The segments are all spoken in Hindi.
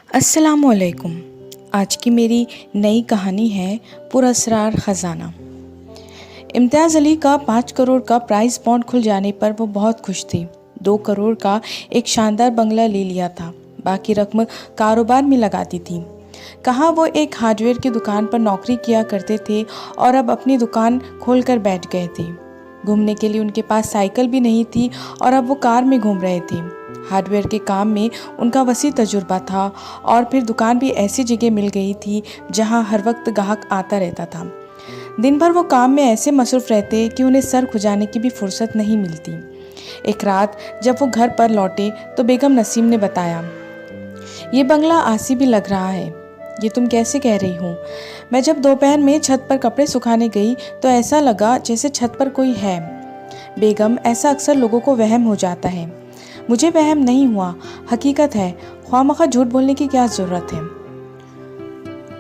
अस्सलामुअलैकुम। आज की मेरी नई कहानी है पुरअसरार ख़ज़ाना। इम्तियाज़ अली का 5 करोड़ का प्राइज़ बॉन्ड खुल जाने पर वो बहुत खुश थी। 2 करोड़ का एक शानदार बंगला ले लिया था, बाकी रकम कारोबार में लगा दी थी। कहाँ वो एक हार्डवेयर की दुकान पर नौकरी किया करते थे और अब अपनी दुकान खोलकर बैठ गए थे। घूमने के लिए उनके पास साइकिल भी नहीं थी और अब वो कार में घूम रहे थे। हार्डवेयर के काम में उनका वसी तजुर्बा था और फिर दुकान भी ऐसी जगह मिल गई थी जहां हर वक्त ग्राहक आता रहता था। दिन भर वो काम में ऐसे मसरूफ़ रहते कि उन्हें सर खुजाने की भी फुर्सत नहीं मिलती। एक रात जब वो घर पर लौटे तो बेगम नसीम ने बताया, ये बंगला आसी भी लग रहा है। ये तुम कैसे कह रही हो? मैं जब दोपहर में छत पर कपड़े सुखाने गई तो ऐसा लगा जैसे छत पर कोई है। बेगम, ऐसा अक्सर लोगों को वहम हो जाता है। मुझे वहम नहीं हुआ, हकीकत है। ख्वामखा झूठ बोलने की क्या ज़रूरत है?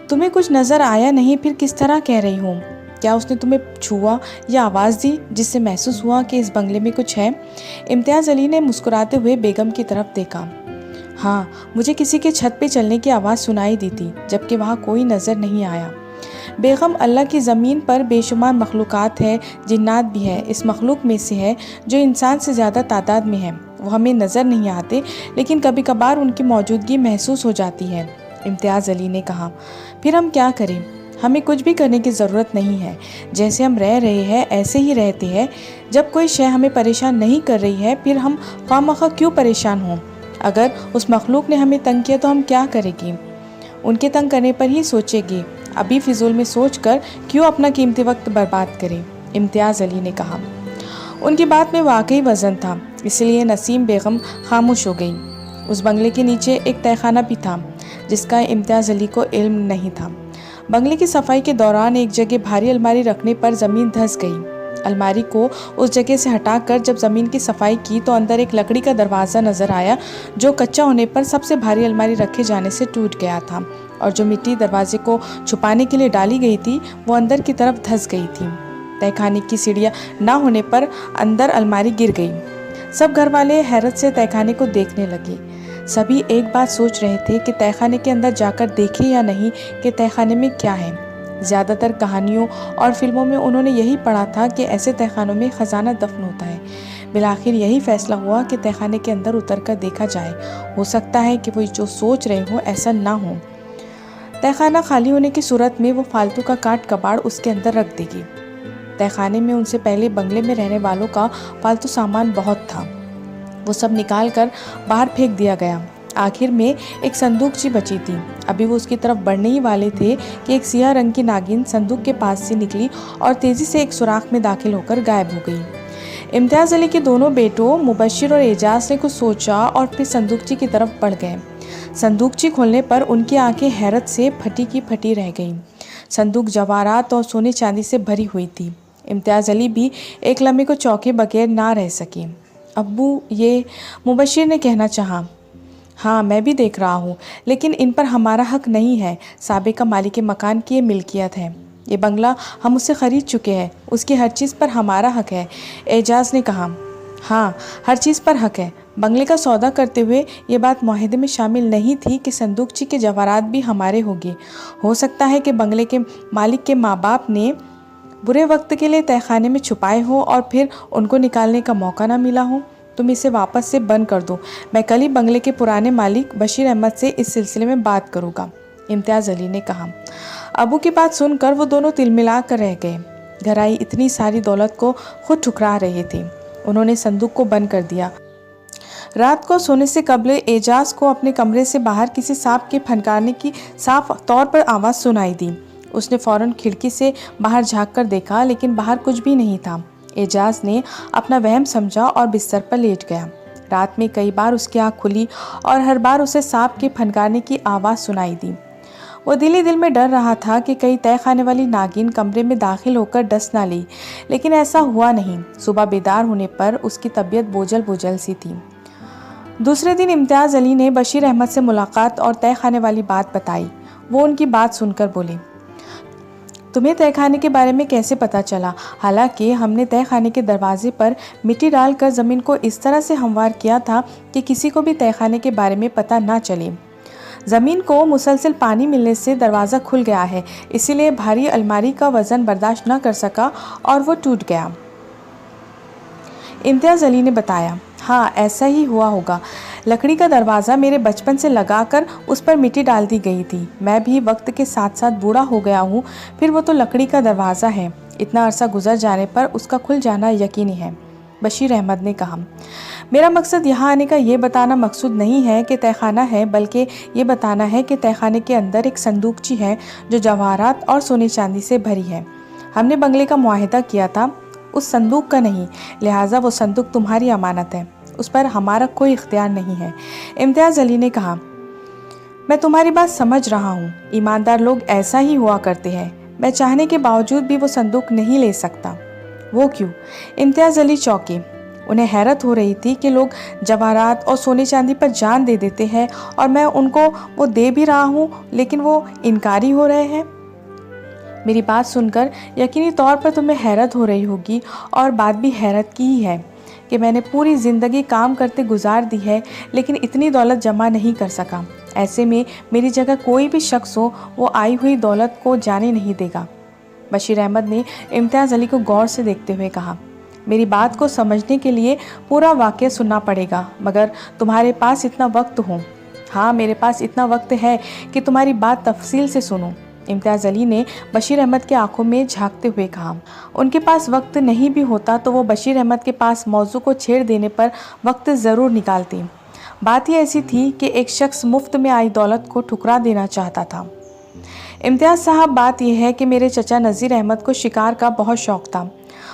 तुम्हें कुछ नज़र आया नहीं, फिर किस तरह कह रही हो? क्या उसने तुम्हें छुआ या आवाज़ दी जिससे महसूस हुआ कि इस बंगले में कुछ है? इम्तियाज़ अली ने मुस्कुराते हुए बेगम की तरफ देखा। हाँ, मुझे किसी के छत पे चलने की आवाज़ सुनाई दी थी, जबकि वहाँ कोई नज़र नहीं आया। बेगम, अल्लाह की ज़मीन पर बेशुमार मखलूक़ात है, जिन्नात भी है। इस मखलूक में से है जो इंसान से ज़्यादा तादाद में है। वो हमें नज़र नहीं आते, लेकिन कभी कभार उनकी मौजूदगी महसूस हो जाती है। इम्तियाज़ अली ने कहा, फिर हम क्या करें? हमें कुछ भी करने की ज़रूरत नहीं है। जैसे हम रह रहे हैं ऐसे ही रहते हैं। जब कोई शय हमें परेशान नहीं कर रही है, फिर हम ख्वामखा क्यों परेशान हों? अगर उस मखलूक ने हमें तंग किया तो हम क्या करेंगे? उनके तंग करने पर ही सोचेंगे। अभी फिजूल में सोचकर क्यों अपना कीमती वक्त बर्बाद करें? इम्तियाज़ अली ने कहा। उनकी बात में वाकई वज़न था, इसलिए नसीम बेगम खामोश हो गई। उस बंगले के नीचे एक तहखाना भी था जिसका इम्तियाज़ अली को इल्म नहीं था। बंगले की सफाई के दौरान एक जगह भारी अलमारी रखने पर ज़मीन धंस गई। अलमारी को उस जगह से हटाकर जब ज़मीन की सफाई की तो अंदर एक लकड़ी का दरवाज़ा नज़र आया, जो कच्चा होने पर सबसे भारी अलमारी रखे जाने से टूट गया था, और जो मिट्टी दरवाजे को छुपाने के लिए डाली गई थी वो अंदर की तरफ धंस गई थी। तहखाने की सीढ़ियाँ ना होने पर अंदर अलमारी गिर गई। सब घर वाले हैरत से तहखाने को देखने लगे। सभी एक बात सोच रहे थे कि तहखाने के अंदर जाकर देखें या नहीं कि तहखाने में क्या है। ज़्यादातर कहानियों और फिल्मों में उन्होंने यही पढ़ा था कि ऐसे तहखानों में ख़जाना दफन होता है। बिलाखिर यही फैसला हुआ कि तहखाने के अंदर उतर कर देखा जाए। हो सकता है कि वो जो सोच रहे हो ऐसा ना हो। तहखाना खाली होने की सूरत में वो फालतू का काट कबाड़ उसके अंदर रख देगी। तहखाने में उनसे पहले बंगले में रहने वालों का फालतू सामान बहुत था, वो सब निकाल कर बाहर फेंक दिया गया। आखिर में एक संदूकची बची थी। अभी वो उसकी तरफ बढ़ने ही वाले थे कि एक सियाह रंग की नागिन संदूक के पास से निकली और तेज़ी से एक सुराख में दाखिल होकर गायब हो गई। इम्तियाज़ अली के दोनों बेटों मुबशिर और एजाज ने कुछ सोचा और फिर संदूकची की तरफ बढ़ गए। संदूकची खोलने पर उनकी आंखें हैरत से फटी की फटी रह गईं। संदूक जवाहरात और सोने चांदी से भरी हुई थी। इम्तियाज़ अली भी एक लम्हे को चौंके बगैर ना रह सके। अब्बू, ये, मुबशिर ने कहना चाहा। हाँ, मैं भी देख रहा हूँ, लेकिन इन पर हमारा हक नहीं है। साबिका मालिक मकान की ये मिल्कियत है। ये बंगला हम उससे ख़रीद चुके हैं। उसकी हर चीज़ पर हमारा हक है, एजाज ने कहा। हाँ, हर चीज़ पर हक है। बंगले का सौदा करते हुए ये बात मुआहदे में शामिल नहीं थी कि संदूकची के जवाहरात भी हमारे होंगे। हो सकता है कि बंगले के मालिक के माँ बाप ने बुरे वक्त के लिए तहखाने में छुपाए हो और फिर उनको निकालने का मौका ना मिला हो। तुम इसे वापस से बंद कर दो। मैं कल ही बंगले के पुराने मालिक बशीर अहमद से इस सिलसिले में बात करूँगा, इम्तियाज़ अली ने कहा। अबू की बात सुनकर वो दोनों तिलमिला कर रह गए। घर आई इतनी सारी दौलत को खुद ठुकरा रहे थे। उन्होंने संदूक को बंद कर दिया। रात को सोने से कबल एजाज को अपने कमरे से बाहर किसी सांप के फनकारने की साफ तौर पर आवाज़ सुनाई दी। उसने फ़ौरन खिड़की से बाहर झाँक कर देखा, लेकिन बाहर कुछ भी नहीं था। एजाज ने अपना वहम समझा और बिस्तर पर लेट गया। रात में कई बार उसकी आँख खुली और हर बार उसे सांप के फनकारने की आवाज़ सुनाई दी। वो दिल ही दिल में डर रहा था कि कहीं तय खाने वाली नागिन कमरे में दाखिल होकर डस ना ली, लेकिन ऐसा हुआ नहीं। सुबह बेदार होने पर उसकी तबीयत बोझल बोझल सी थी। दूसरे दिन इम्तियाज़ अली ने बशीर अहमद से मुलाकात और तय खाने वाली बात बताई। वो उनकी बात सुनकर बोले, तुम्हें तय खाने के बारे में कैसे पता चला? हालांकि हमने तय खाने के दरवाजे पर मिट्टी डालकर ज़मीन को इस तरह से हमवार किया था कि किसी को भी तय खाने के बारे में पता ना चले। ज़मीन को मुसलसल पानी मिलने से दरवाज़ा खुल गया है, इसीलिए भारी अलमारी का वज़न बर्दाश्त न कर सका और वो टूट गया। इम्तियाज़ अली ने बताया, हाँ ऐसा ही हुआ होगा। लकड़ी का दरवाज़ा मेरे बचपन से लगाकर उस पर मिट्टी डाल दी गई थी। मैं भी वक्त के साथ साथ बूढ़ा हो गया हूँ, फिर वो तो लकड़ी का दरवाज़ा है। इतना अरसा गुजर जाने पर उसका खुल जाना यकीनी है, बशीर अहमद ने कहा। मेरा मकसद यहाँ आने का ये बताना मकसूद नहीं है कि तहखाना है, बल्कि ये बताना है कि तहखाने के अंदर एक संदूकची है जो जवाहरात और सोने चांदी से भरी है। हमने बंगले का मुआहिदा किया था, उस संदूक का नहीं, लिहाजा वो संदूक तुम्हारी अमानत है, उस पर हमारा कोई इख्तियार नहीं है। इम्तियाज़ अली ने कहा, मैं तुम्हारी बात समझ रहा हूँ, ईमानदार लोग ऐसा ही हुआ करते हैं। मैं चाहने के बावजूद भी वो संदूक नहीं ले सकता। वो क्यों? इम्तियाज़ अली चौंके। उन्हें हैरत हो रही थी कि लोग जवाहरात और सोने चांदी पर जान दे देते हैं और मैं उनको वो दे भी रहा हूँ, लेकिन वो इनकारी हो रहे हैं। मेरी बात सुनकर यकीनी तौर पर तुम्हें हैरत हो रही होगी, और बात भी हैरत की ही है कि मैंने पूरी ज़िंदगी काम करते गुजार दी है, लेकिन इतनी दौलत जमा नहीं कर सका। ऐसे में मेरी जगह कोई भी शख्स हो, वो आई हुई दौलत को जाने नहीं देगा। बशीर अहमद ने इम्तियाज़ अली को गौर से देखते हुए कहा, मेरी बात को समझने के लिए पूरा वाक़या सुनना पड़ेगा, मगर तुम्हारे पास इतना वक्त हो? हाँ, मेरे पास इतना वक्त है कि तुम्हारी बात तफसील से सुनूं। इम्तियाज़ अली ने बशीर अहमद के आंखों में झांकते हुए कहा। उनके पास वक्त नहीं भी होता तो वो बशीर अहमद के पास मौजू को छेड़ देने पर वक्त ज़रूर निकालती। बात ही ऐसी थी कि एक शख्स मुफ्त में आई दौलत को ठुकरा देना चाहता था। इम्तियाज़ साहब, बात यह है कि मेरे चचा नज़ीर अहमद को शिकार का बहुत शौक़ था।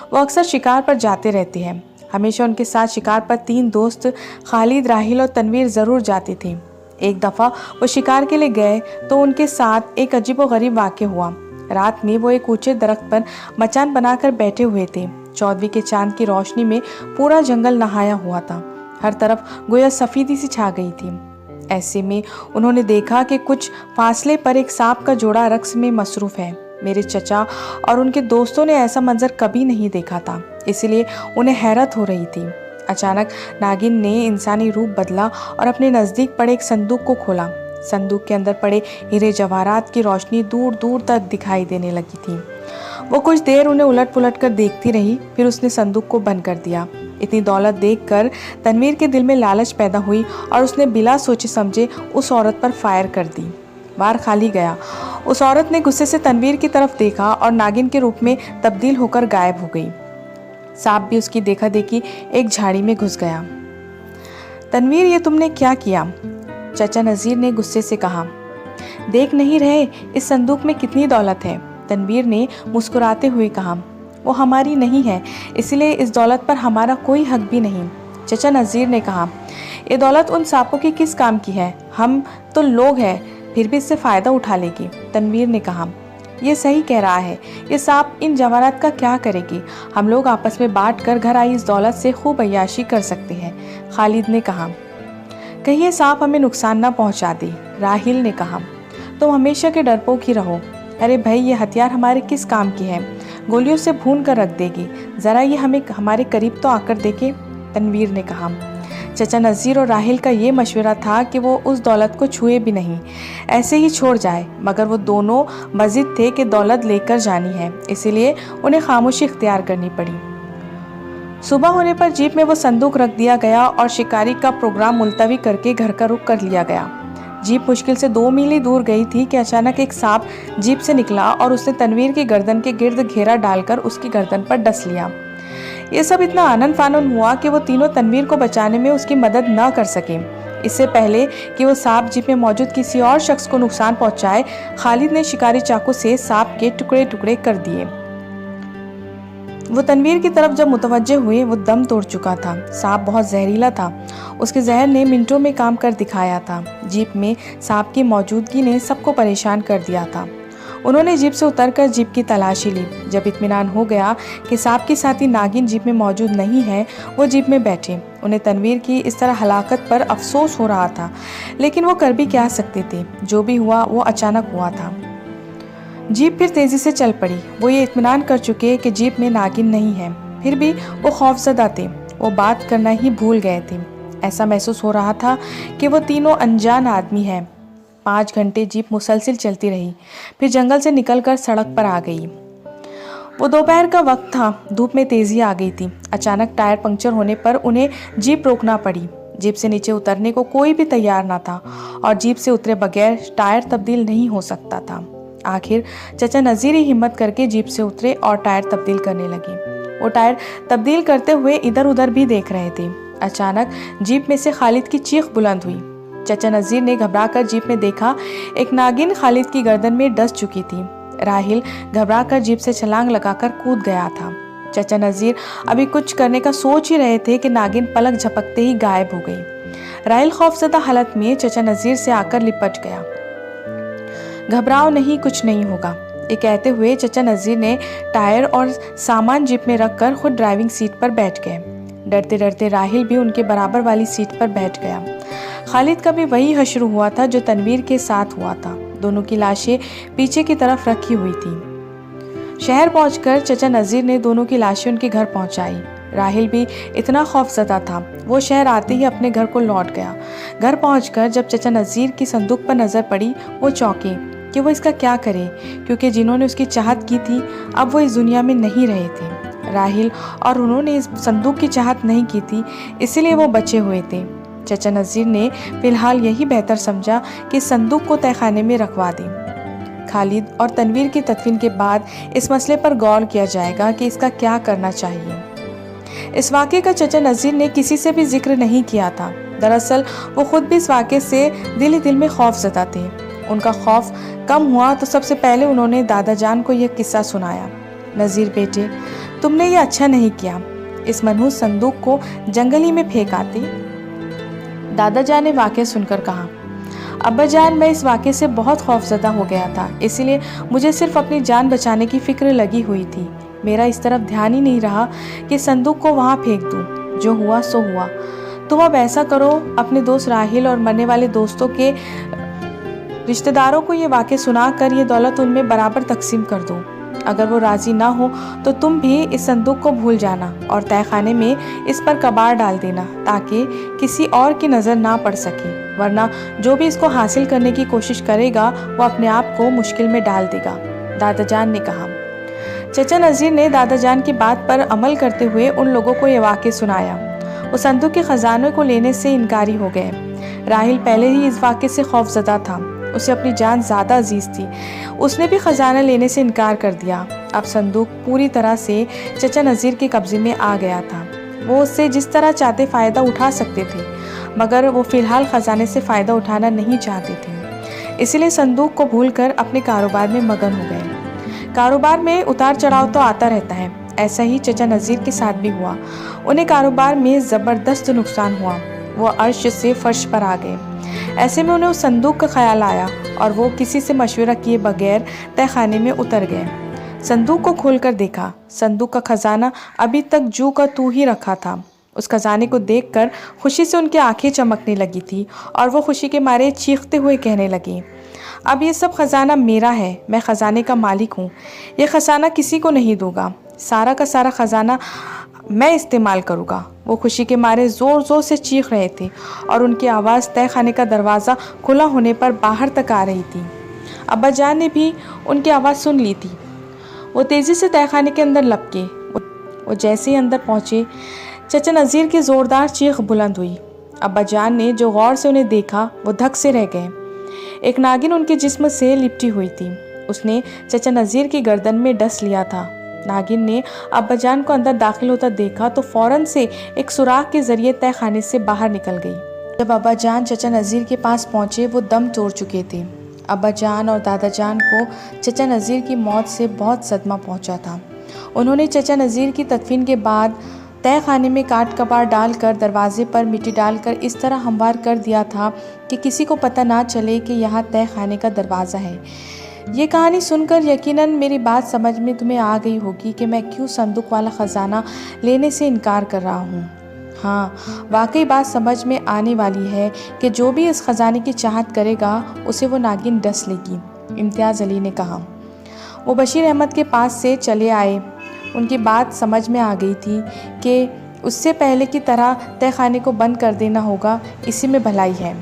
वो अक्सर शिकार पर जाते रहते हैं। हमेशा उनके साथ शिकार पर 3 दोस्त खालिद, राहिल और तनवीर ज़रूर जाती थी। एक दफ़ा वो शिकार के लिए गए तो उनके साथ एक अजीब व गरीब वाक़या हुआ। रात में वो एक ऊंचे दरख्त पर मचान बनाकर बैठे हुए थे। 14वीं के चांद की रोशनी में पूरा जंगल नहाया हुआ था। हर तरफ गोया सफ़ेदी सी छा गई थी। ऐसे में उन्होंने देखा कि कुछ फासले पर एक सांप का जोड़ा रक्स में मसरूफ़ है। मेरे चचा और उनके दोस्तों ने ऐसा मंजर कभी नहीं देखा था, इसलिए उन्हें हैरत हो रही थी। अचानक नागिन ने इंसानी रूप बदला और अपने नज़दीक पड़े एक संदूक को खोला। संदूक के अंदर पड़े हीरे जवाहरात की रोशनी दूर दूर तक दिखाई देने लगी थी। वो कुछ देर उन्हें उलट पुलट कर देखती रही, फिर उसने संदूक को बंद कर दिया। इतनी दौलत देखकर तनवीर के दिल में लालच पैदा हुई और उसने बिला सोचे समझे उस औरत पर फायर कर दी। वार खाली गया। उस औरत ने गुस्से से तनवीर की तरफ देखा और नागिन के रूप में तब्दील होकर गायब हो गई। सांप भी उसकी देखा देखी एक झाड़ी में घुस गया। तनवीर, ये तुमने क्या किया? चाचा नज़ीर ने गुस्से से कहा। देख नहीं रहे इस संदूक में कितनी दौलत है? तनवीर ने मुस्कुराते हुए कहा। वो हमारी नहीं है, इसलिए इस दौलत पर हमारा कोई हक भी नहीं। चाचा नज़ीर ने कहा, ये दौलत उन सांपों की किस काम की है? हम तो लोग हैं, फिर भी इससे फ़ायदा उठा लेगी। तनवीर ने कहा, ये सही कह रहा है, ये सांप इन जवाहरात का क्या करेगी? हम लोग आपस में बांट कर घर आई इस दौलत से खूब अय्याशी कर सकते हैं। खालिद ने कहा, कहीं ये सांप हमें नुकसान ना पहुंचा दे। राहिल ने कहा, तुम हमेशा के डरपोक ही रहो। अरे भाई, ये हथियार हमारे किस काम की है? गोलियों से भून कर रख देगी। ज़रा ये हमें हमारे करीब तो आकर देखे। तनवीर ने कहा। चाचा नज़ीर और राहिल का ये मशवरा था कि वो उस दौलत को छुए भी नहीं, ऐसे ही छोड़ जाए, मगर वो दोनों मज़िद थे कि दौलत लेकर जानी है, इसीलिए उन्हें खामोशी इख्तियार करनी पड़ी। सुबह होने पर जीप में वो संदूक रख दिया गया और शिकारी का प्रोग्राम मुलतवी करके घर का रुख कर लिया गया। जीप मुश्किल से 2 मील ही दूर गई थी कि अचानक एक सांप जीप से निकला और उसने तनवीर की गर्दन के गिर्द घेरा डालकर उसकी गर्दन पर डस लिया। ये सब इतना आनन फानन हुआ कि वो तीनों तनवीर को बचाने में उसकी मदद न कर सके। इससे पहले कि वो सांप जीप में मौजूद किसी और शख्स को नुकसान पहुंचाए, खालिद ने शिकारी चाकू से सांप के टुकड़े टुकड़े कर दिए। वो तनवीर की तरफ जब मुतवज्जे हुए, वो दम तोड़ चुका था। सांप बहुत जहरीला था। उसके जहर ने मिनटों में काम कर दिखाया था। जीप में सांप की मौजूदगी ने सबको परेशान कर दिया था। उन्होंने जीप से उतरकर जीप की तलाशी ली। जब इत्मीनान हो गया कि सांप के साथी नागिन जीप में मौजूद नहीं है, वो जीप में बैठे। उन्हें तनवीर की इस तरह हलाकत पर अफसोस हो रहा था, लेकिन वो कर भी क्या सकते थे? जो भी हुआ वो अचानक हुआ था। जीप फिर तेज़ी से चल पड़ी। वो ये इत्मीनान कर चुके कि जीप में नागिन नहीं है, फिर भी वो खौफजदा थे। वो बात करना ही भूल गए थे। ऐसा महसूस हो रहा था कि वो तीनों अनजान आदमी हैं। 5 घंटे जीप मुसलसल चलती रही, फिर जंगल से निकलकर सड़क पर आ गई। वो दोपहर का वक्त था, धूप में तेज़ी आ गई थी। अचानक टायर पंक्चर होने पर उन्हें जीप रोकना पड़ी। जीप से नीचे उतरने को कोई भी तैयार ना था और जीप से उतरे बगैर टायर तब्दील नहीं हो सकता था। आखिर चाचा नज़ीर ही हिम्मत करके जीप से उतरे और टायर तब्दील करने लगे। वो टायर तब्दील करते हुए इधर उधर भी देख रहे थे। अचानक जीप में से खालिद की चीख बुलंद हुई। चाचा नज़ीर ने घबराकर जीप में देखा, एक नागिन खालिद की गर्दन में डस चुकी थी। राहिल घबराकर जीप से छलांग लगाकर कूद गया था। चाचा नज़ीर अभी कुछ करने का सोच ही रहे थे कि नागिन पलक झपकते ही गायब हो गई। राहिल खौफजदा हालत में चाचा नज़ीर से आकर लिपट गया। घबराओ नहीं, कुछ नहीं होगा, ये कहते हुए चाचा नज़ीर ने टायर और सामान जीप में रखकर खुद ड्राइविंग सीट पर बैठ गए। डरते डरते राहिल भी उनके बराबर वाली सीट पर बैठ गया। खालिद का भी वही हश्र हुआ था जो तनवीर के साथ हुआ था। दोनों की लाशें पीछे की तरफ रखी हुई थी। शहर पहुंचकर चाचा नज़ीर ने दोनों की लाशें उनके घर पहुंचाई। राहिल भी इतना खौफजदा था, वो शहर आते ही अपने घर को लौट गया। घर पहुंचकर जब चाचा नज़ीर की संदूक पर नज़र पड़ी, वो चौंके कि वो इसका क्या करे, क्योंकि जिन्होंने उसकी चाहत की थी अब वो इस दुनिया में नहीं रहे थे। राहिल और उन्होंने इस संदूक की चाहत नहीं की थी, इसीलिए वो बचे हुए थे। चाचा नज़ीर ने फिलहाल यही बेहतर समझा कि संदूक को तहखाने में रखवा दें। खालिद और तनवीर की तदफीन के बाद इस मसले पर गौर किया जाएगा कि इसका क्या करना चाहिए। इस वाक़े का चाचा नज़ीर ने किसी से भी जिक्र नहीं किया था। दरअसल वो खुद भी इस वाक़े से दिल ही दिल में खौफज़दा थे। उनका खौफ कम हुआ तो सबसे पहले उन्होंने दादा जान को यह किस्सा सुनाया। नज़ीर बेटे, तुमने ये अच्छा नहीं किया, इस मनहूस संदूक को जंगली में फेंक आते। दादा जान ने वाक़या सुनकर कहा, अब्बा जान, मैं इस वाक़े से बहुत खौफजदा हो गया था, इसलिए मुझे सिर्फ अपनी जान बचाने की फ़िक्र लगी हुई थी। मेरा इस तरफ ध्यान ही नहीं रहा कि संदूक को वहाँ फेंक दूँ। जो हुआ सो हुआ। तुम अब ऐसा करो, अपने दोस्त राहिल और मरने वाले दोस्तों के रिश्तेदारों को ये वाक़या सुना कर ये दौलत उनमें बराबर तकसीम कर दो। अगर वो राज़ी ना हो तो तुम भी इस संदूक को भूल जाना और तहखाने में इस पर कबाड़ डाल देना, ताकि किसी और की नज़र ना पड़ सके, वरना जो भी इसको हासिल करने की कोशिश करेगा वो अपने आप को मुश्किल में डाल देगा, दादा जान ने कहा। चाचा नज़ीर ने दादा जान की बात पर अमल करते हुए उन लोगों को ये वाक़या सुनाया। वो संदूक के ख़जाने को लेने से इनकारी हो गए। राहिल पहले ही इस वाक़े से खौफजदा था, उसे अपनी जान ज़्यादा अजीज़ थी। उसने भी ख़जाना लेने से इनकार कर दिया। अब संदूक पूरी तरह से चाचा नज़ीर के कब्ज़े में आ गया था। वो उससे जिस तरह चाहते फ़ायदा उठा सकते थे, मगर वो फ़िलहाल ख़जाने से फ़ायदा उठाना नहीं चाहते थे। इसलिए संदूक को भूलकर अपने कारोबार में मगन हो गए। कारोबार में उतार चढ़ाव तो आता रहता है, ऐसा ही चाचा नज़ीर के साथ भी हुआ। उन्हें कारोबार में ज़बरदस्त नुकसान हुआ। वो अर्श से फर्श पर आ गए। ऐसे में उन्हें उस संदूक का ख्याल आया और वो किसी से मशवरा किए बगैर तहखाने में उतर गए। संदूक को खोलकर देखा। संदूक का खजाना अभी तक जू का तू ही रखा था। उस खजाने को देखकर खुशी से उनकी आंखें चमकने लगी थी और वो खुशी के मारे चीखते हुए कहने लगी, अब ये सब खजाना मेरा है, मैं खजाने का मालिक हूँ। ये खजाना किसी को नहीं दूंगा, सारा का सारा खजाना मैं इस्तेमाल करूँगा। वो खुशी के मारे ज़ोर ज़ोर से चीख रहे थे और उनकी आवाज़ तहखाने का दरवाज़ा खुला होने पर बाहर तक आ रही थी। अब्बा जान ने भी उनकी आवाज़ सुन ली थी। वो तेज़ी से तहखाने के अंदर लपके। वो जैसे ही अंदर पहुँचे, चाचा नज़ीर की ज़ोरदार चीख बुलंद हुई। अब्बा जान ने जो गौर से उन्हें देखा, वो धक से रह गए। एक नागिन उनके जिस्म से लिपटी हुई थी। उसने चाचा नज़ीर की गर्दन में डस लिया था। नागिन ने अब्बा जान को अंदर दाखिल होता देखा तो फ़ौरन से एक सुराख के ज़रिए तहखाने से बाहर निकल गई। जब अब्बा जान चाचा नज़ीर के पास पहुँचे, वो दम तोड़ चुके थे। अब्बा जान और दादा जान को चाचा नज़ीर की मौत से बहुत सदमा पहुँचा था। उन्होंने चाचा नज़ीर की तदफीन के बाद तहखाने में काट कबाड़ डालकर दरवाजे पर मिट्टी डालकर इस तरह हमवार कर दिया था कि किसी को पता ना चले कि यहाँ तहखाने का दरवाज़ा है। ये कहानी सुनकर यकीनन मेरी बात समझ में तुम्हें आ गई होगी कि मैं क्यों संदूक वाला ख़जाना लेने से इनकार कर रहा हूँ। हाँ, वाकई बात समझ में आने वाली है कि जो भी इस ख़जाने की चाहत करेगा उसे वो नागिन डस लेगी, इम्तियाज़ अली ने कहा। वो बशीर अहमद के पास से चले आए। उनकी बात समझ में आ गई थी कि उससे पहले की तरह तहखाने को बंद कर देना होगा, इसी में भलाई है।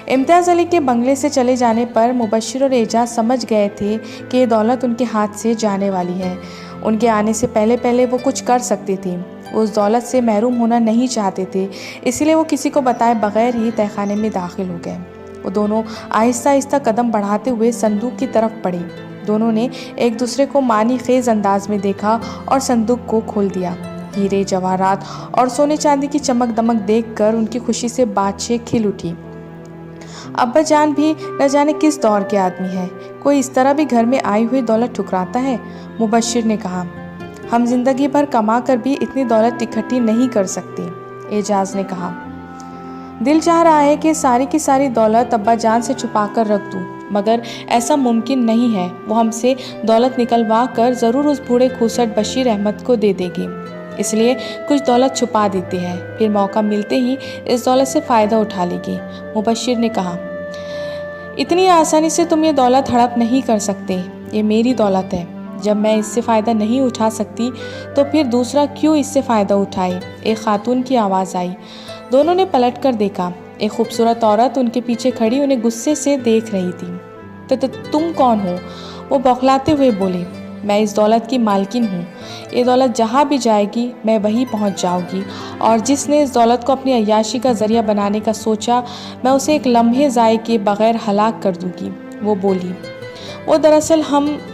इम्तियाज़ अली के बंगले से चले जाने पर मुबश्शिर और एजाज समझ गए थे कि ये दौलत उनके हाथ से जाने वाली है। उनके आने से पहले पहले वो कुछ कर सकते थे। वो उस दौलत से महरूम होना नहीं चाहते थे, इसलिए वो किसी को बताए बगैर ही तहखाने में दाखिल हो गए। वो दोनों आहिस्ता आहिस्ता कदम बढ़ाते हुए संदूक की तरफ बढ़े। दोनों ने एक दूसरे को मानी खेज अंदाज में देखा और संदूक को खोल दिया। हीरे, जवाहरात और सोने चांदी की चमक दमक देखकर उनकी खुशी से बातचें खिल उठी। अब्बा जान भी न जाने किस दौर के आदमी है, कोई इस तरह भी घर में आई हुई दौलत ठुकराता है। मुबश्शिर ने कहा, हम जिंदगी भर कमा कर भी इतनी दौलत इकट्ठी नहीं कर सकते। एजाज ने कहा, दिल चाह रहा है कि सारी की सारी दौलत अब्बा जान से छुपा कर रख दूँ, मगर ऐसा मुमकिन नहीं है। वो हमसे दौलत निकलवा कर ज़रूर उस बूढ़े खूसट बशीर अहमद को दे देगी, इसलिए कुछ दौलत छुपा देते हैं, फिर मौका मिलते ही इस दौलत से फ़ायदा उठा लेगी। मुबश्शिर ने कहा, इतनी आसानी से तुम ये दौलत हड़प नहीं कर सकते, ये मेरी दौलत है। जब मैं इससे फ़ायदा नहीं उठा सकती तो फिर दूसरा क्यों इससे फ़ायदा उठाए। एक खातून की आवाज़ आई। दोनों ने पलट कर देखा। एक खूबसूरत औरत उनके पीछे खड़ी उन्हें गुस्से से देख रही थी। तो तुम कौन हो? वो बौखलाते हुए बोले, मैं इस दौलत की मालकिन हूँ। ये दौलत जहाँ भी जाएगी मैं वहीं पहुँच जाऊँगी, और जिसने इस दौलत को अपनी अय्याशी का ज़रिया बनाने का सोचा, मैं उसे एक लम्हे ज़ाये के बग़ैर हलाक कर दूँगी। वो बोली। वो दरअसल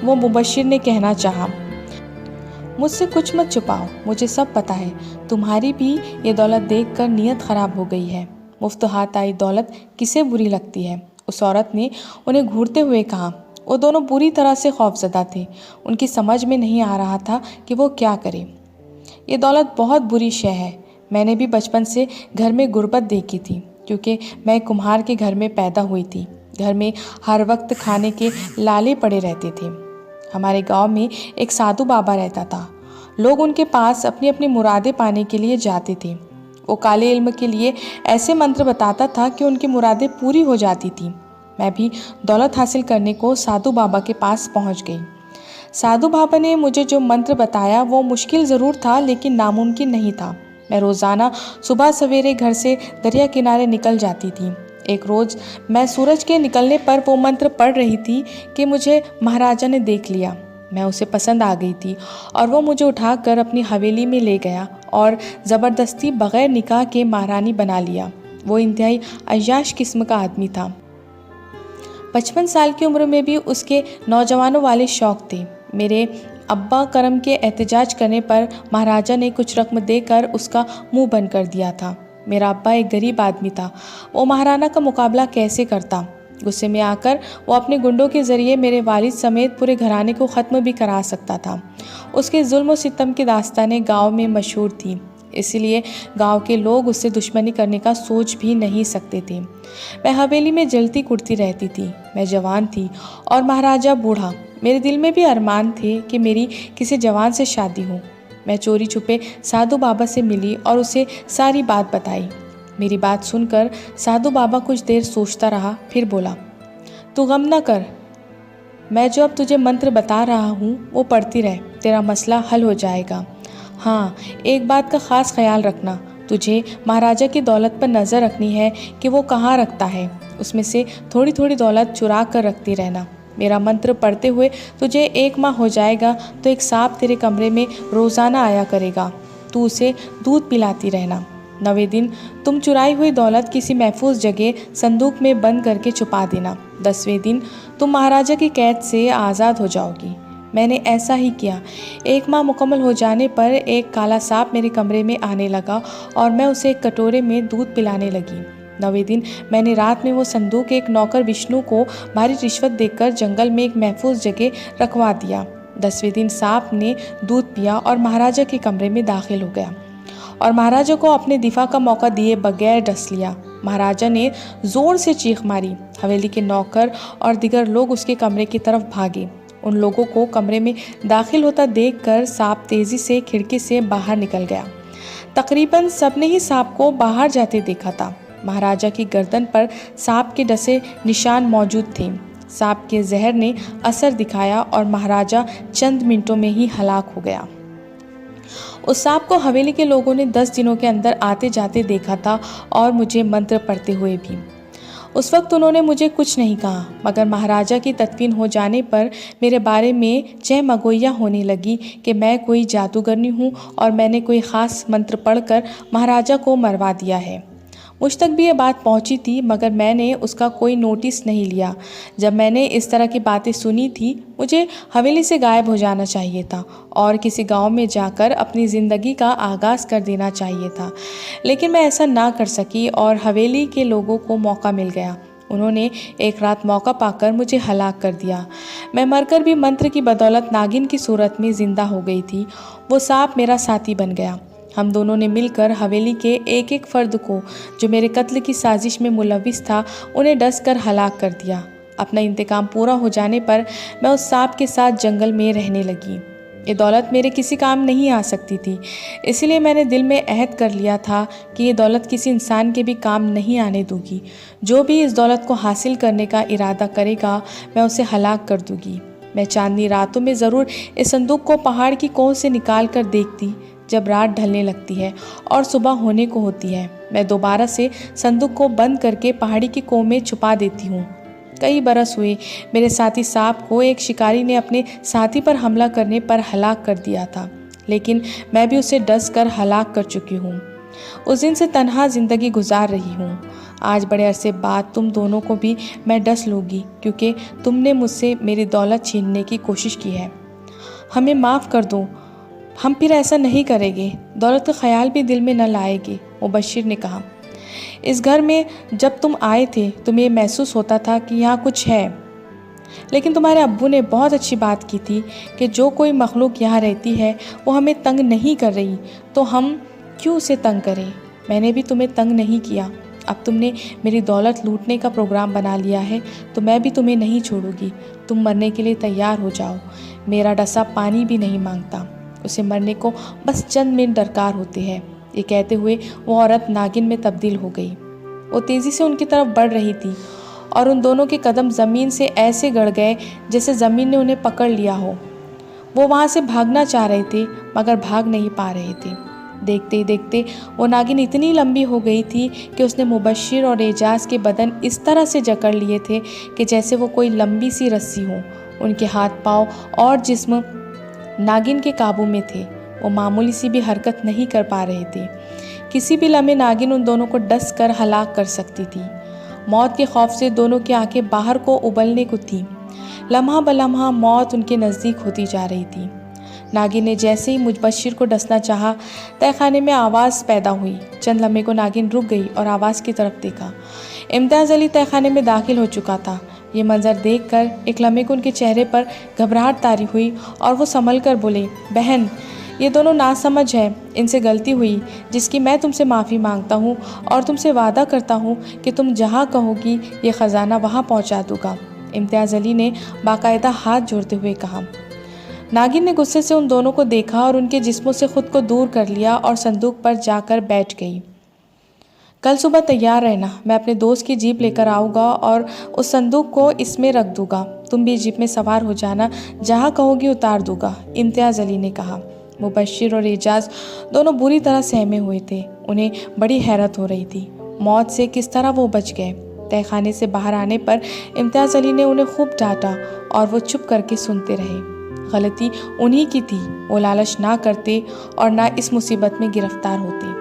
वो मुबश्शिर ने कहना चाहा, मुझसे कुछ मत छुपाओ, मुझे सब पता है। तुम्हारी भी ये दौलत देखकर नीयत ख़राब हो गई है। मुफ्त हाथ आई दौलत किसे बुरी लगती है? उस औरत ने उन्हें घूरते हुए कहा। वो दोनों बुरी तरह से खौफज़दा थे। उनकी समझ में नहीं आ रहा था कि वो क्या करें। ये दौलत बहुत बुरी शय है। मैंने भी बचपन से घर में गुर्बत देखी थी, क्योंकि मैं कुम्हार के घर में पैदा हुई थी। घर में हर वक्त खाने के लाले पड़े रहते थे। हमारे गांव में एक साधु बाबा रहता था। लोग उनके पास अपनी अपनी मुरादें पाने के लिए जाते थे। वो काले इल्म के लिए ऐसे मंत्र बताता था कि उनकी मुरादें पूरी हो जाती थी। मैं भी दौलत हासिल करने को साधु बाबा के पास पहुंच गई। साधु बाबा ने मुझे जो मंत्र बताया वो मुश्किल ज़रूर था, लेकिन नामुमकिन नहीं था। मैं रोज़ाना सुबह सवेरे घर से दरिया किनारे निकल जाती थी। एक रोज़ मैं सूरज के निकलने पर वो मंत्र पढ़ रही थी कि मुझे महाराजा ने देख लिया। मैं उसे पसंद आ गई थी और वो मुझे उठाकर अपनी हवेली में ले गया और ज़बरदस्ती बग़ैर निकाह के महारानी बना लिया। वो इंतहाई अय्याश किस्म का आदमी था। 55 साल की उम्र में भी उसके नौजवानों वाले शौक़ थे। मेरे अब्बा करम के एहतजाज करने पर महाराजा ने कुछ रकम देकर उसका मुंह बंद कर दिया था। मेरा अब्बा एक गरीब आदमी था। वो महाराना का मुकाबला कैसे करता? गुस्से में आकर वो अपने गुंडों के ज़रिए मेरे वालिद समेत पूरे घराने को ख़त्म भी करा सकता था। उसके जुल्म और सितम की दास्तानें गांव में मशहूर थी, इसलिए गांव के लोग उससे दुश्मनी करने का सोच भी नहीं सकते थे। मैं हवेली में जलती कुड़ती रहती थी। मैं जवान थी और महाराजा बूढ़ा। मेरे दिल में भी अरमान थे कि मेरी किसी जवान से शादी हो। मैं चोरी छुपे साधु बाबा से मिली और उसे सारी बात बताई। मेरी बात सुनकर साधु बाबा कुछ देर सोचता रहा, फिर बोला, तू गम न कर, मैं जो अब तुझे मंत्र बता रहा हूँ वो पढ़ती रह, तेरा मसला हल हो जाएगा। हाँ, एक बात का ख़ास ख्याल रखना, तुझे महाराजा की दौलत पर नज़र रखनी है कि वो कहाँ रखता है। उसमें से थोड़ी थोड़ी दौलत चुरा कर रखती रहना। मेरा मंत्र पढ़ते हुए तुझे 1 माह हो जाएगा तो एक सांप तेरे कमरे में रोज़ाना आया करेगा। तू उसे दूध पिलाती रहना। 9वें दिन तुम चुराई हुई दौलत किसी महफूज जगह संदूक में बंद करके छुपा देना। 10वें दिन तुम महाराजा की कैद से आज़ाद हो जाओगी। मैंने ऐसा ही किया। 1 माह मुकम्मल हो जाने पर एक काला सांप मेरे कमरे में आने लगा और मैं उसे एक कटोरे में दूध पिलाने लगी। 9वें दिन मैंने रात में वो संदूक एक नौकर विष्णु को भारी रिश्वत देकर जंगल में एक महफूज जगह रखवा दिया। 10वें दिन सांप ने दूध पिया और महाराजा के कमरे में दाखिल हो गया और महाराजा को अपने दिफा का मौका दिए बगैर डस लिया। महाराजा ने ज़ोर से चीख मारी। हवेली के नौकर और दिगर लोग उसके कमरे की तरफ भागे। उन लोगों को कमरे में दाखिल होता देखकर सांप तेज़ी से खिड़की से बाहर निकल गया। तकरीबन सबने ही सांप को बाहर जाते देखा था। महाराजा की गर्दन पर सांप के डसे निशान मौजूद थे। सांप के जहर ने असर दिखाया और महाराजा चंद मिनटों में ही हलाक हो गया। उस सांप को हवेली के लोगों ने 10 दिनों के अंदर आते जाते देखा था और मुझे मंत्र पढ़ते हुए भी। उस वक्त उन्होंने मुझे कुछ नहीं कहा, मगर महाराजा की तदफीन हो जाने पर मेरे बारे में चहमगोइयाँ होने लगी कि मैं कोई जादूगरनी हूँ और मैंने कोई ख़ास मंत्र पढ़कर महाराजा को मरवा दिया है। मुझ तक भी ये बात पहुंची थी, मगर मैंने उसका कोई नोटिस नहीं लिया। जब मैंने इस तरह की बातें सुनी थी, मुझे हवेली से गायब हो जाना चाहिए था और किसी गांव में जाकर अपनी ज़िंदगी का आगाज़ कर देना चाहिए था। लेकिन मैं ऐसा ना कर सकी और हवेली के लोगों को मौका मिल गया। उन्होंने एक रात मौका पाकर मुझे हलाक कर दिया। मैं मरकर भी मंत्र की बदौलत नागिन की सूरत में ज़िंदा हो गई थी। वो सांप मेरा साथी बन गया। हम दोनों ने मिलकर हवेली के एक एक फ़र्द को जो मेरे कत्ल की साजिश में मुलविस था, उन्हें डस कर हलाक कर दिया। अपना इंतकाम पूरा हो जाने पर मैं उस सांप के साथ जंगल में रहने लगी। ये दौलत मेरे किसी काम नहीं आ सकती थी, इसलिए मैंने दिल में अहद कर लिया था कि ये दौलत किसी इंसान के भी काम नहीं आने दूंगी। जो भी इस दौलत को हासिल करने का इरादा करेगा, मैं उसे हलाक कर दूंगी। मैं चांदनी रातों में ज़रूर इस संदूक को पहाड़ की कोह से निकाल कर देखती जब रात ढलने लगती है और सुबह होने को होती है। मैं दोबारा से संदूक को बंद करके पहाड़ी की कोह में छुपा देती हूँ। कई बरस हुए। मेरे साथी सांप को एक शिकारी ने अपने साथी पर हमला करने पर हलाक कर दिया था, लेकिन मैं भी उसे डस कर हलाक कर चुकी हूँ। उस दिन से तन्हा ज़िंदगी गुजार रही हूँ। आज बड़े अरसे बाद तुम दोनों को भी मैं डस लूँगी, क्योंकि तुमने मुझसे मेरी दौलत छीनने की कोशिश की है। हमें माफ़ कर दो, हम फिर ऐसा नहीं करेंगे। दौलत का ख्याल भी दिल में न लाएंगे, मुबश्शिर ने कहा। इस घर में जब तुम आए थे तुम्हें महसूस होता था कि यहाँ कुछ है, लेकिन तुम्हारे अब्बू ने बहुत अच्छी बात की थी कि जो कोई मखलूक यहाँ रहती है वो हमें तंग नहीं कर रही, तो हम क्यों उसे तंग करें। मैंने भी तुम्हें तंग नहीं किया। अब तुमने मेरी दौलत लूटने का प्रोग्राम बना लिया है, तो मैं भी तुम्हें नहीं छोड़ूंगी। तुम मरने के लिए तैयार हो जाओ। मेरा डसा पानी भी नहीं मांगता, उसे मरने को बस चंद मिनट दरकार होते हैं। ये कहते हुए वो औरत नागिन में तब्दील हो गई। वो तेज़ी से उनकी तरफ बढ़ रही थी और उन दोनों के कदम ज़मीन से ऐसे गड़ गए जैसे ज़मीन ने उन्हें पकड़ लिया हो। वो वहाँ से भागना चाह रहे थे, मगर भाग नहीं पा रहे थे। देखते ही देखते वो नागिन इतनी लंबी हो गई थी कि उसने मुबश्शिर और एजाज के बदन इस तरह से जकड़ लिए थे कि जैसे वो कोई लंबी सी रस्सी हो। उनके हाथ पाँव और जिस्म नागिन के काबू में थे। वो मामूली सी भी हरकत नहीं कर पा रहे थे। किसी भी लम्हे नागिन उन दोनों को डस कर हलाक कर सकती थी। मौत के खौफ से दोनों की आंखें बाहर को उबलने को थीं। लम्हा बलम्हा मौत उनके नज़दीक होती जा रही थी। नागिन ने जैसे ही मुबश्शिर को डसना चाहा, तहखाने में आवाज़ पैदा हुई। चंद लम्हे को नागिन रुक गई और आवाज़ की तरफ देखा। इम्तियाज़ अली तहखाने में दाखिल हो चुका था। ये मंजर देखकर एक लम्हे को उनके चेहरे पर घबराहट तारी हुई और वो संभल कर बोले, बहन, ये दोनों नासमझ है, इनसे गलती हुई, जिसकी मैं तुमसे माफ़ी मांगता हूँ और तुमसे वादा करता हूँ कि तुम जहाँ कहोगी ये ख़जाना वहाँ पहुँचा दूँगा। इम्तियाज़ अली ने बाकायदा हाथ जोड़ते हुए कहा। नागिन ने गुस्से से उन दोनों को देखा और उनके जिस्मों से खुद को दूर कर लिया और संदूक पर जाकर बैठ गई। कल सुबह तैयार रहना, मैं अपने दोस्त की जीप लेकर आऊँगा और उस संदूक को इसमें रख दूँगा। तुम भी जीप में सवार हो जाना, जहाँ कहोगी उतार दूँगा, इम्तियाज़ अली ने कहा। मुबश्शिर और एजाज दोनों बुरी तरह सहमे हुए थे। उन्हें बड़ी हैरत हो रही थी, मौत से किस तरह वो बच गए। तहखाने से बाहर आने पर इम्तियाज़ अली ने उन्हें खूब डांटा और वो चुप करके सुनते रहे। गलती उन्हीं की थी, वो लालच ना करते और ना इस मुसीबत में गिरफ्तार होते।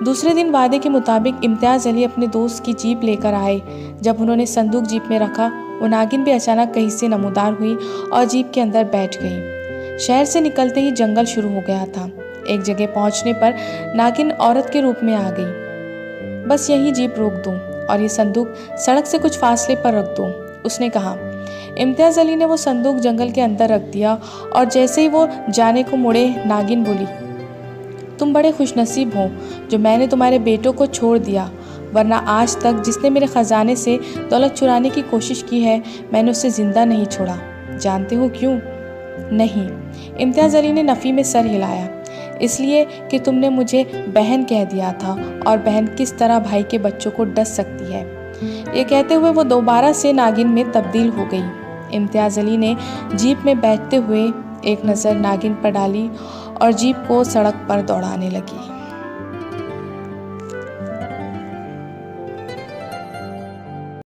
दूसरे दिन वादे के मुताबिक इम्तियाज़ अली अपने दोस्त की जीप लेकर आए। जब उन्होंने संदूक जीप में रखा, वो नागिन भी अचानक कहीं से नमूदार हुई और जीप के अंदर बैठ गई। शहर से निकलते ही जंगल शुरू हो गया था। एक जगह पहुंचने पर नागिन औरत के रूप में आ गई। बस यहीं जीप रोक दो और ये संदूक सड़क से कुछ फासले पर रख दो, उसने कहा। इम्तियाज़ अली ने वो संदूक जंगल के अंदर रख दिया और जैसे ही वो जाने को मुड़े, नागिन बोली, तुम बड़े खुशनसीब हो जो मैंने तुम्हारे बेटों को छोड़ दिया, वरना आज तक जिसने मेरे ख़जाने से दौलत चुराने की कोशिश की है, मैंने उसे ज़िंदा नहीं छोड़ा। जानते हो क्यों? नहीं। इम्तियाज़ अली ने नफ़ी में सर हिलाया। इसलिए कि तुमने मुझे बहन कह दिया था, और बहन किस तरह भाई के बच्चों को डस सकती है। ये कहते हुए वो दोबारा से नागिन में तब्दील हो गई। इम्तियाज़ अली ने जीप में बैठते हुए एक नज़र नागिन पर डाली और जीप को सड़क पर दौड़ाने लगी।